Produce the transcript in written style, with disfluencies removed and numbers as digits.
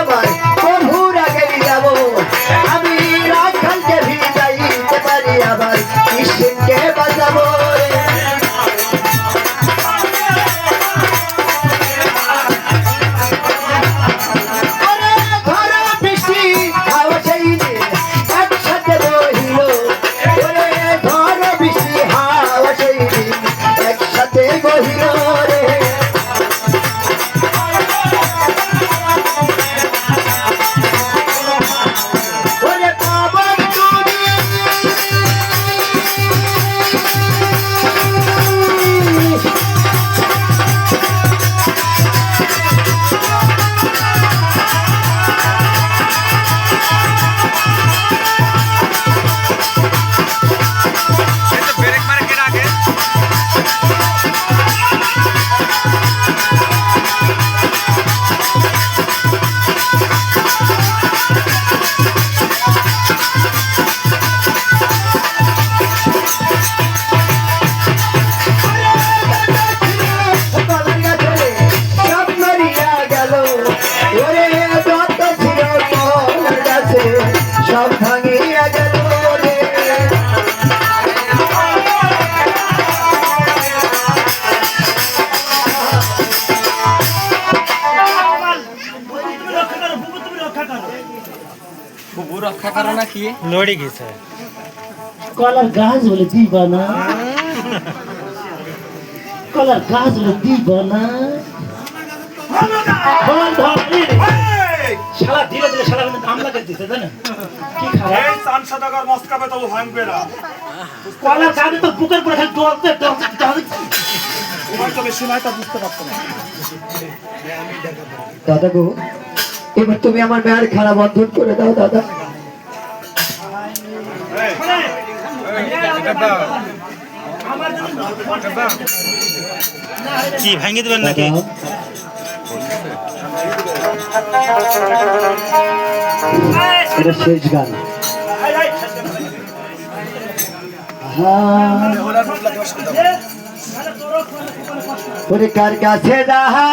আমার প্রভুর আগে যাব আমি রাখালকে ভিড়াইতে পারি আবার কৃষ্ণকে বাজাবো সব ভাঙিয়া গেল রে রক্ষা করো না কি লড়ে গেছে কলার গাছ বলে দিবা না কলার গাছ বলে দিবা না শালা ধীরে ধীরে শালা কামলা করতেছে তাই না কি খারাপ এই 500 টাকার মস্কাবে তো ভাঙবে না কলার গাছে তো বুকের পরে খালি ডলতে তোমার তো বেশি নাই তা বুঝতে পারছো না দাদা গো এবার তুমি আমার মেয়ের খেলা বন্ধন করে দাও দাদা কি ভাঙিয়ে দেবেন নাকি এটা শেষ গান ওরে কার কাছে যাহা